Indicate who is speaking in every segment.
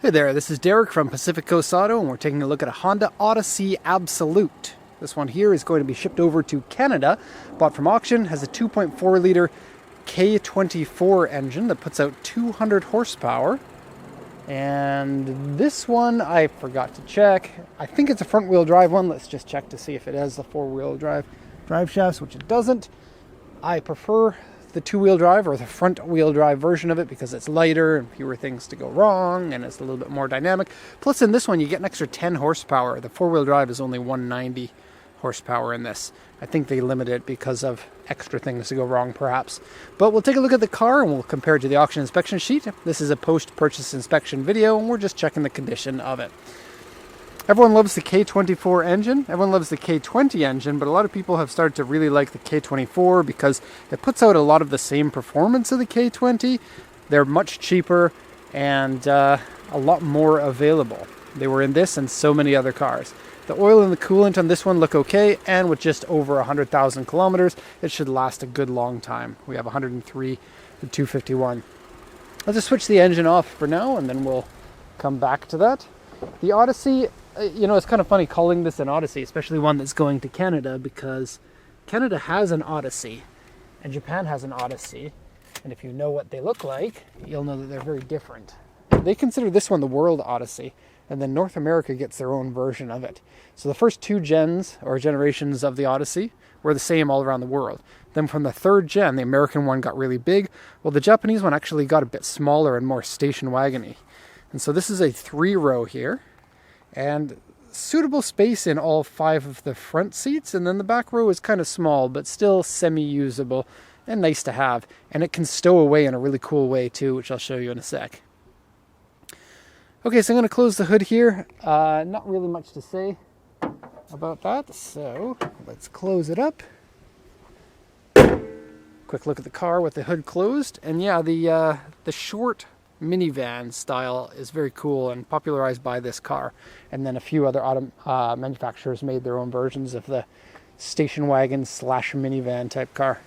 Speaker 1: Hey there, this is Derek from Pacific Coast Auto, and we're taking a look at a Honda Odyssey Absolute. This one here is going to be shipped over to Canada, bought from auction, has a 2.4 liter K24 engine that puts out 200 horsepower. And this one I forgot to check. I think it's a front wheel drive one. Let's just check to see if it has the four-wheel drive shafts, which it doesn't. I prefer the two-wheel drive or the front-wheel drive version of it because it's lighter and fewer things to go wrong, and it's a little bit more dynamic. Plus in this one you get an extra 10 horsepower. The four-wheel drive is only 190 horsepower in this. I think they limit it because of extra things to go wrong perhaps. But we'll take a look at the car and we'll compare it to the auction inspection sheet. This is a post-purchase inspection video and we're just checking the condition of it. Everyone loves the K24 engine, everyone loves the K20 engine, but a lot of people have started to really like the K24 because it puts out a lot of the same performance of the K20. They're much cheaper and a lot more available. They were in this and so many other cars. The oil and the coolant on this one look okay, and with just over 100,000 kilometers, it should last a good long time. We have 103 to 251. I'll just switch the engine off for now and then we'll come back to that. The Odyssey, you know, it's kind of funny calling this an Odyssey, especially one that's going to Canada, because Canada has an Odyssey and Japan has an Odyssey. And if you know what they look like, you'll know that they're very different. They consider this one the World Odyssey, and then North America gets their own version of it. So the first two gens or generations of the Odyssey were the same all around the world. Then from the third gen, the American one got really big. Well, the Japanese one actually got a bit smaller and more station wagon-y. And so this is a 3-row here, and suitable space in all 5 of the front seats, and then the back row is kind of small, but still semi-usable and nice to have. And it can stow away in a really cool way too, which I'll show you in a sec. Okay, so I'm going to close the hood here. Not really much to say about that, so let's close it up. Quick look at the car with the hood closed, and yeah, the short minivan style is very cool and popularized by this car. And then a few other auto manufacturers made their own versions of the station wagon / minivan type car.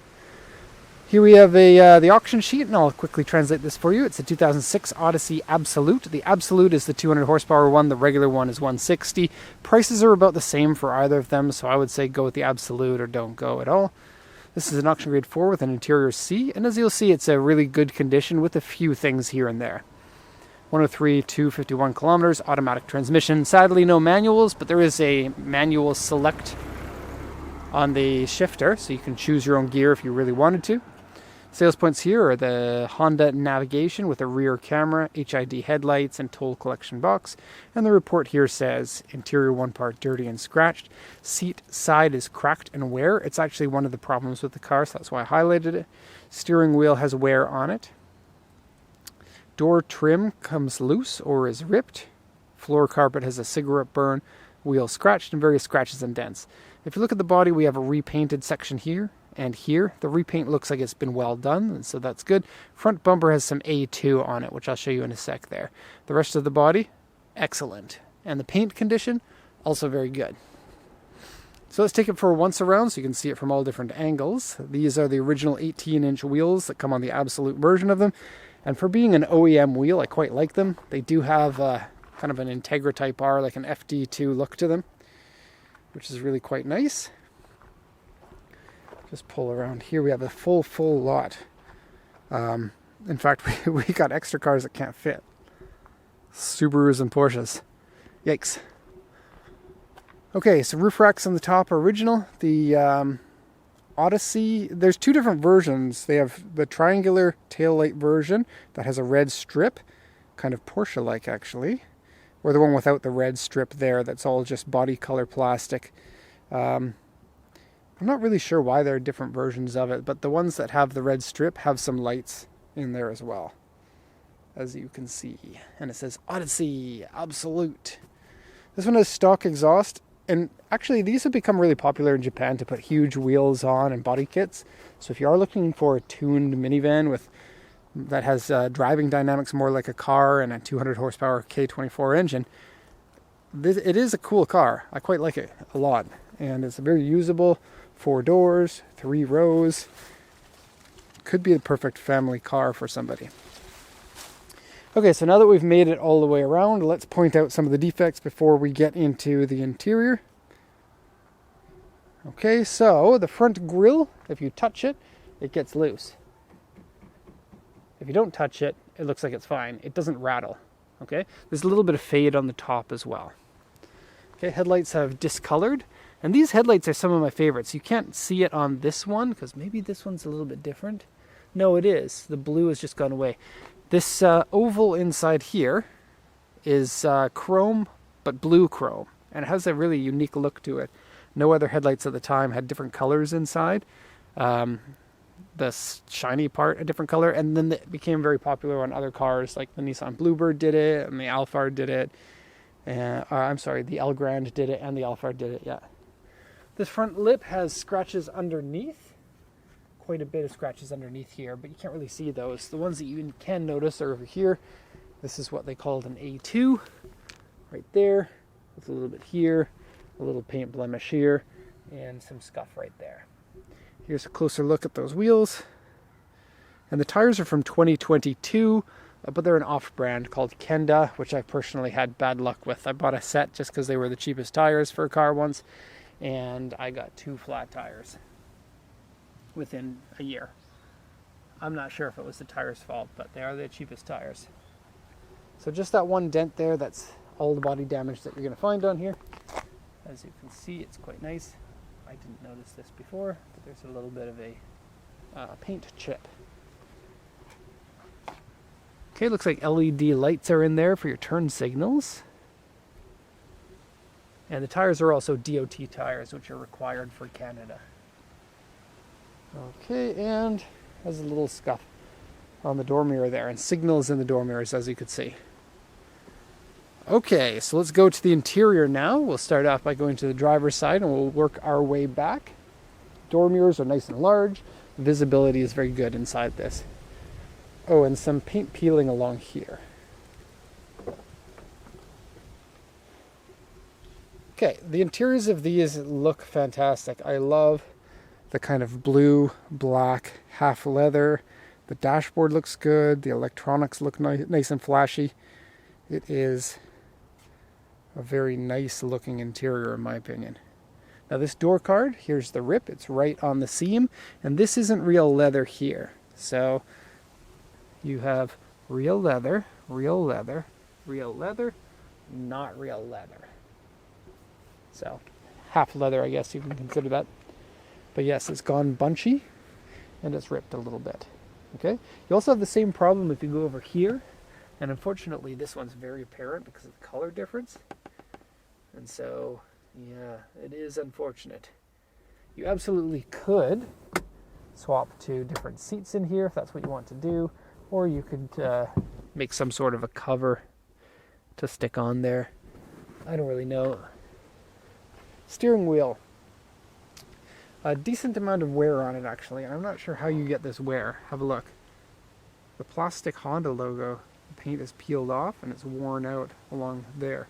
Speaker 1: Here we have the auction sheet, and I'll quickly translate this for you. It's a 2006 Odyssey Absolute. The Absolute is the 200 horsepower one. The regular one is 160. Prices are about the same for either of them, so I would say go with the Absolute or don't go at all. This is an auction grade 4 with an interior C, and as you'll see, it's a really good condition with a few things here and there. 103 to 51 kilometers, automatic transmission. Sadly, no manuals, but there is a manual select on the shifter, so you can choose your own gear if you really wanted to. Sales points here are the Honda navigation with a rear camera, HID headlights, and toll collection box. And the report here says interior 1 part dirty and scratched. Seat side is cracked and wear. It's actually one of the problems with the car, so that's why I highlighted it. Steering wheel has wear on it. Door trim comes loose or is ripped. Floor carpet has a cigarette burn. Wheel scratched and various scratches and dents. If you look at the body, we have a repainted section here and here. The repaint looks like it's been well done, so that's good. Front bumper has some A2 on it, which I'll show you in a sec there. The rest of the body, excellent. And the paint condition, also very good. So let's take it for a once around so you can see it from all different angles. These are the original 18-inch wheels that come on the Absolute version of them. And for being an OEM wheel, I quite like them. They do have kind of an Integra Type R, like an FD2 look to them, which is really quite nice. Just pull around here. We have a full lot. In fact, we got extra cars that can't fit. Subarus and Porsches. Yikes. Okay, so roof racks on the top are original. The Odyssey, there's 2 different versions. They have the triangular taillight version that has a red strip, kind of Porsche-like actually, or the one without the red strip there that's all just body color plastic. I'm not really sure why there are different versions of it, but the ones that have the red strip have some lights in there as well, as you can see. And it says Odyssey Absolute. This one has stock exhaust, and actually these have become really popular in Japan to put huge wheels on and body kits. So if you are looking for a tuned minivan that has driving dynamics more like a car and a 200 horsepower K24 engine, it is a cool car. I quite like it a lot, and it's very usable. 4 doors, 3 rows. Could be the perfect family car for somebody. Okay, so now that we've made it all the way around, let's point out some of the defects before we get into the interior. Okay, so the front grille, if you touch it, it gets loose. If you don't touch it, it looks like it's fine. It doesn't rattle. Okay, there's a little bit of fade on the top as well. Okay, headlights have discolored, and these headlights are some of my favorites. You can't see it on this one because maybe this one's a little bit different. No, it is. The blue has just gone away. This oval inside here is chrome, but blue chrome, and it has a really unique look to it. No other headlights at the time had different colors inside. The shiny part a different color, and then it became very popular on other cars, like the Nissan Bluebird did it, and the Alphard did it. I'm sorry, the Elgrand did it, and the Alphard did it, yeah. This front lip has scratches underneath. Quite a bit of scratches underneath here, but you can't really see those. The ones that you can notice are over here. This is what they called an A2, right there. There's a little bit here, a little paint blemish here, and some scuff right there. Here's a closer look at those wheels. And the tires are from 2022, but they're an off-brand called Kenda, which I personally had bad luck with. I bought a set just because they were the cheapest tires for a car once, and I got 2 flat tires within a year. I'm not sure if it was the tires' fault, but they are the cheapest tires. So just that one dent there, that's all the body damage that you're going to find on here. As you can see, it's quite nice. I didn't notice this before, but there's a little bit of a paint chip. Okay, looks like LED lights are in there for your turn signals. And the tires are also DOT tires, which are required for Canada. Okay, and has a little scuff on the door mirror there, and signals in the door mirrors, as you could see. Okay, so let's go to the interior now. We'll start off by going to the driver's side, and we'll work our way back. Door mirrors are nice and large. Visibility is very good inside this. Oh, and some paint peeling along here. Okay, the interiors of these look fantastic. I love the kind of blue, black, half leather. The dashboard looks good. The electronics look nice and flashy. It is a very nice looking interior in my opinion. Now this door card, here's the rip. It's right on the seam. And this isn't real leather here. So you have real leather, real leather, real leather, not real leather. So half leather, I guess you can consider that. But yes, it's gone bunchy and it's ripped a little bit. Okay. You also have the same problem if you go over here. And unfortunately, this one's very apparent because of the color difference. And so, yeah, it is unfortunate. You absolutely could swap to different seats in here if that's what you want to do. Or you could make some sort of a cover to stick on there. I don't really know. Steering wheel. A decent amount of wear on it, actually. And I'm not sure how you get this wear. Have a look. The plastic Honda logo, the paint is peeled off and it's worn out along there.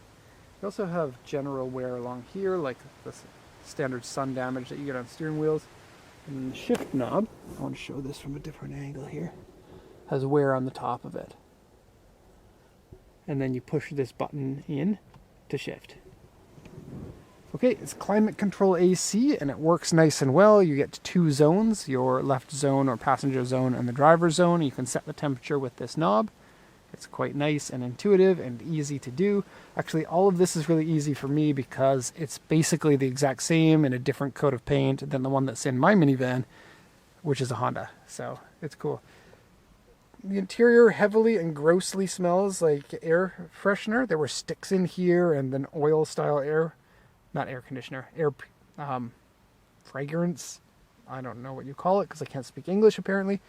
Speaker 1: You also have general wear along here, like the standard sun damage that you get on steering wheels. And the shift knob, I want to show this from a different angle here, has wear on the top of it. And then you push this button in to shift. Okay, it's climate control AC, and it works nice and well. You get 2 zones, your left zone or passenger zone and the driver zone. You can set the temperature with this knob. It's quite nice and intuitive and easy to do. Actually, all of this is really easy for me because it's basically the exact same in a different coat of paint than the one that's in my minivan, which is a Honda. So it's cool. The interior heavily and grossly smells like air freshener. There were sticks in here and then oil style air. Not air conditioner, air fragrance. I don't know what you call it because I can't speak English apparently.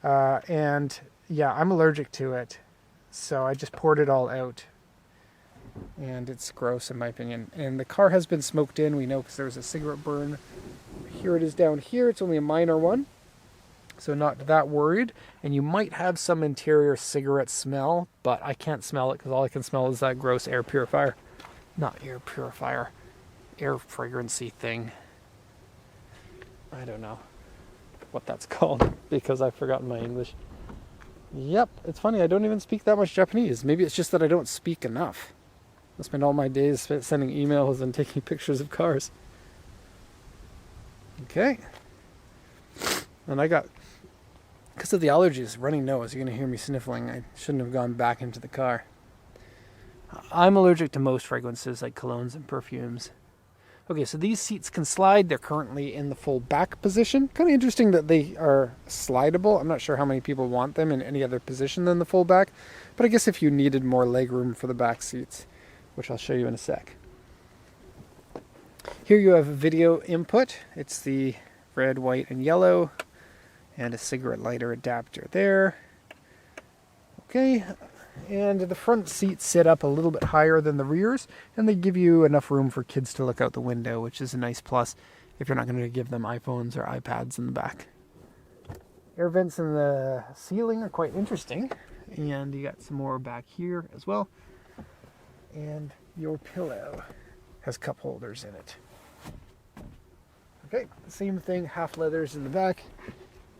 Speaker 1: And yeah, I'm allergic to it. So I just poured it all out. And it's gross in my opinion. And the car has been smoked in, we know, because there was a cigarette burn. Here it is down here. It's only a minor one. So not that worried. And you might have some interior cigarette smell, but I can't smell it because all I can smell is that gross air purifier. Not air purifier. Air fragrancy thing. I don't know what that's called because I've forgotten my English. Yep, it's funny, I don't even speak that much Japanese. Maybe it's just that I don't speak enough. I spend all my days sending emails and taking pictures of cars. Okay. And I got, because of the allergies, runny nose, you're going to hear me sniffling. I shouldn't have gone back into the car. I'm allergic to most fragrances like colognes and perfumes. Okay, so these seats can slide. They're currently in the full back position. Kind of interesting that they are slidable. I'm not sure how many people want them in any other position than the full back, but I guess if you needed more leg room for the back seats, which I'll show you in a sec. Here you have a video input. It's the red, white, and yellow, and a cigarette lighter adapter there. Okay. And the front seats sit up a little bit higher than the rears, and they give you enough room for kids to look out the window, which is a nice plus if you're not going to give them iPhones or iPads in the back. Air vents in the ceiling are quite interesting, and you got some more back here as well. And your pillow has cup holders in it. Okay, same thing, half leathers in the back,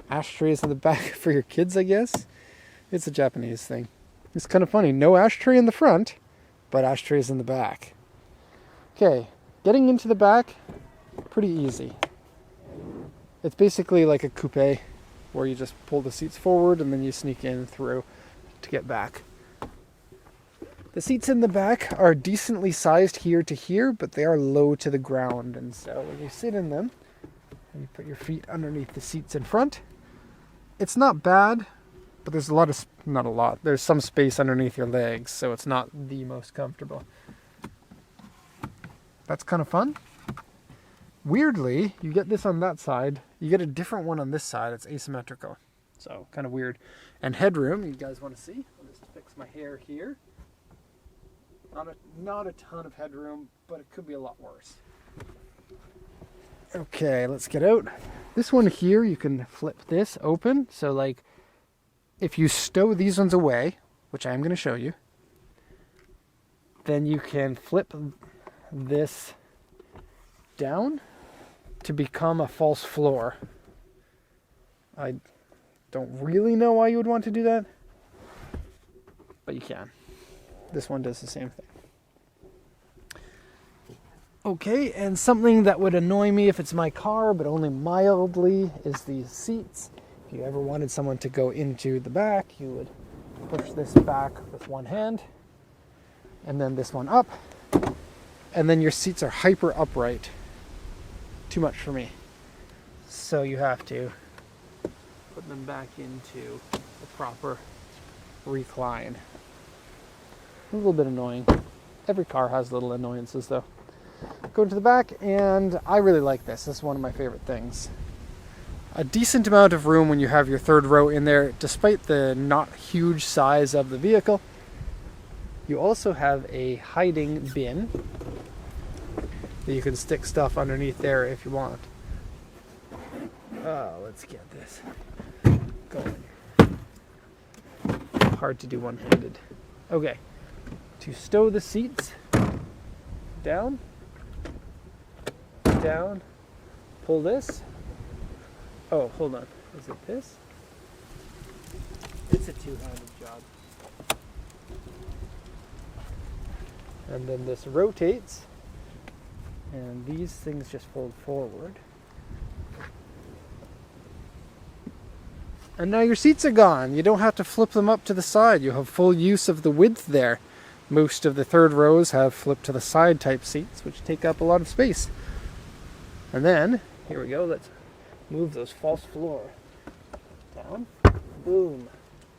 Speaker 1: ashtrays in the back for your kids, I guess. It's a Japanese thing. It's kind of funny. No ashtray in the front, but ashtrays in the back. Okay, getting into the back, pretty easy. It's basically like a coupe, where you just pull the seats forward and then you sneak in through to get back. The seats in the back are decently sized here to here, but they are low to the ground. And so when you sit in them, and you put your feet underneath the seats in front, it's not bad. But there's there's some space underneath your legs, so it's not the most comfortable. That's kind of fun. Weirdly, you get this on that side, you get a different one on this side, it's asymmetrical. So, kind of weird. And headroom, you guys want to see? I'll just fix my hair here. Not a ton of headroom, but it could be a lot worse. Okay, let's get out. This one here, you can flip this open, so like, if you stow these ones away, which I'm going to show you, then you can flip this down to become a false floor. I don't really know why you would want to do that, but you can. This one does the same thing. Okay, and something that would annoy me if it's my car, but only mildly, is these seats. If you ever wanted someone to go into the back, you would push this back with one hand, and then this one up, and then your seats are hyper upright. Too much for me. So you have to put them back into the proper recline. A little bit annoying. Every car has little annoyances though. Go into the back, and I really like this. This is one of my favorite things. A decent amount of room when you have your third row in there, despite the not huge size of the vehicle. You also have a hiding bin that you can stick stuff underneath there if you want. Let's get this going. Hard to do one-handed. Okay, to stow the seats, down, pull this. Oh, hold on. Is it this? It's a two-handed job. And then this rotates, and these things just fold forward. And now your seats are gone. You don't have to flip them up to the side. You have full use of the width there. Most of the third rows have flip to the side type seats, which take up a lot of space. And then, here we go, let's move those false floor down. Boom.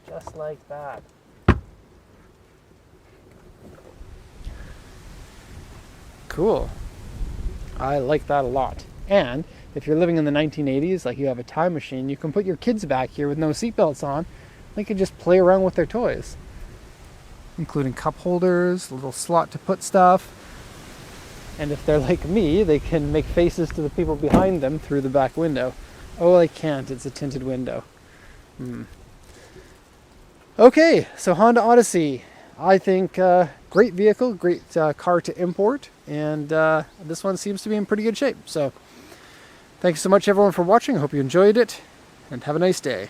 Speaker 1: Just like that. Cool. I like that a lot. And if you're living in the 1980s, like you have a time machine, you can put your kids back here with no seatbelts on. They can just play around with their toys, including cup holders, a little slot to put stuff. And if they're like me, they can make faces to the people behind them through the back window. Oh, I can't. It's a tinted window. Okay, so Honda Odyssey. I think great vehicle, great car to import. And this one seems to be in pretty good shape. So thank you so much, everyone, for watching. I hope you enjoyed it. And have a nice day.